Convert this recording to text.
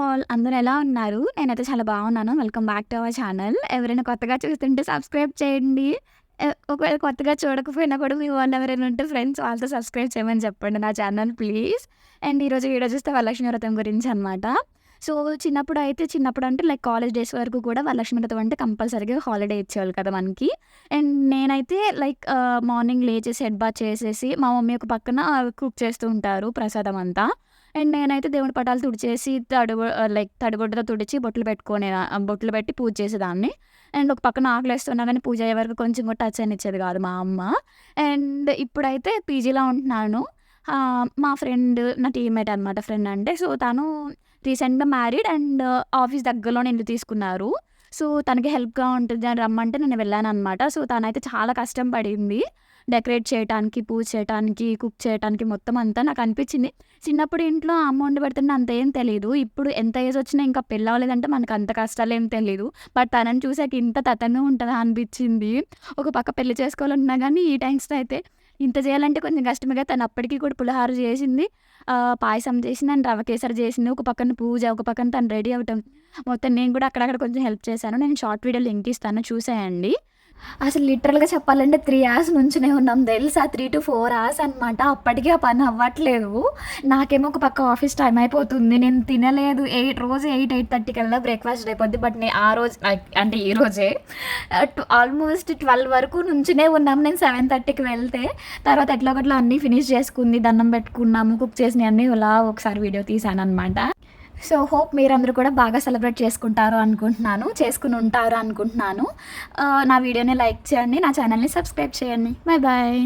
All అందరూ ఎలా ఉన్నారు? నేనైతే చాలా బాగున్నాను. Welcome back to our channel. ఎవరైనా కొత్తగా చూస్తుంటే సబ్స్క్రైబ్ చేయండి. ఒకవేళ కొత్తగా చూడకపోయినా కూడా మీ వాళ్ళు ఎవరైనా ఉంటే ఫ్రెండ్స్ వాళ్ళతో సబ్స్క్రైబ్ చేయమని చెప్పండి నా ఛానల్ ప్లీజ్. అండ్ ఈరోజు వీడియో చూస్తే వరలక్ష్మి వ్రతం గురించి అనమాట. సో, చిన్నప్పుడు అంటే లైక్ కాలేజ్ డేస్ వరకు కూడా వరలక్ష్మి వ్రతం అంటే కంపల్సరీగా హాలిడే ఇచ్చేవాళ్ళు కదా మనకి. అండ్ నేనైతే లైక్ మార్నింగ్ లేచేసి హెడ్ బాత్ చేసేసి మా మమ్మీ ఒక పక్కన కుక్ చేస్తూ ఉంటారు ప్రసాదం అంతా. అండ్ నేనైతే దేవుడి పటాలు తుడిచేసి తడిగుడ్డతో తుడిచి బొట్లు పెట్టి పూజ చేసేదాన్ని. అండ్ ఒక పక్కన ఆకలేస్తున్నా గానీ పూజ అయ్యే వరకు కొంచెం కూడా టచ్ చేయనిచ్చేది కాదు మా అమ్మ. అండ్ ఇప్పుడైతే పీజీలో ఉంటున్నాను. మా ఫ్రెండ్ నా టీమ్‌మేట్ అనమాట ఫ్రెండ్ అంటే. సో, తను రీసెంట్‌గా మ్యారీడ్ అండ్ ఆఫీస్ దగ్గరలోనే ఇల్లు తీసుకున్నారు. సో, తనకి హెల్ప్‌గా ఉంటది అని రమ్మంటే నేను వెళ్ళాననమాట. సో, తనైతే చాలా కష్టం పడింది. డెకరేట్ చేయటానికి, పూజ చేయటానికి, కుక్ చేయటానికి మొత్తం అంతా నాకనిపిచ్చింది. చిన్నప్పుడు ఇంట్లో అమ్మ వండి పెడుతుంటే అంతేం తెలీదు. ఇప్పుడు ఎంత ఏజొచ్చినా ఇంకా పెళ్లవ్వలేదంటే మనకంత కష్టాలేం తెలీదు. బట్ తనని చూసాక ఇంత తతంగా ఉంటదా అనిపిచ్చింది. ఒక పక్క పెళ్లి చేసుకోవాలన్నా గానీ ఈ టైమ్స్‌లో అయితే ఇంత చేయాలంటే కొంచెం కష్టమేగా. తను అప్పటికి కూడా పులిహోర చేసింది, పాయసం చేసింది అండ్ రవ్వ కేసరి చేసింది. ఒక పక్కన పూజ, ఒక పక్కన తను రెడీ అవ్వటం. మొత్తం నేను కూడా అక్కడక్కడ కొంచెం హెల్ప్ చేశాను. నేను షార్ట్ వీడియో లింక్ ఇస్తాను చూసేయండి. అసలు లిటరల్‌గా చెప్పాలంటే 3 అవర్స్ నుంచునే ఉన్నాం తెలుసా? 3-4 అవర్స్ అనమాట. అప్పటికి ఆ పని అవ్వట్లేదు. నాకేమో ఒక పక్క ఆఫీస్ టైం అయిపోతుంది. నేను తినలేదు. రోజు 8:30 కల్లా బ్రేక్‌ఫాస్ట్ అయిపోద్ది. బట్ ఆ రోజు అంటే ఈ రోజే ఆల్మోస్ట్ 12 వరకు నుంచునే ఉన్నాం. నేను 7:30కి వెళ్తే తర్వాత ఎట్లో గట్ల అన్నీ ఫినిష్ చేసుకుంది. దండం పెట్టుకున్నాము. కుక్ చేసినయన్నీ ఇలా ఒకసారి వీడియో తీశాననమాట. సో, హోప్ మీరందరూ కూడా బాగా సెలబ్రేట్ చేసుకుని ఉంటారు అనుకుంటున్నాను. నా వీడియోని లైక్ చేయండి. నా ఛానల్‌ని సబ్స్క్రైబ్ చేయండి. Bye bye.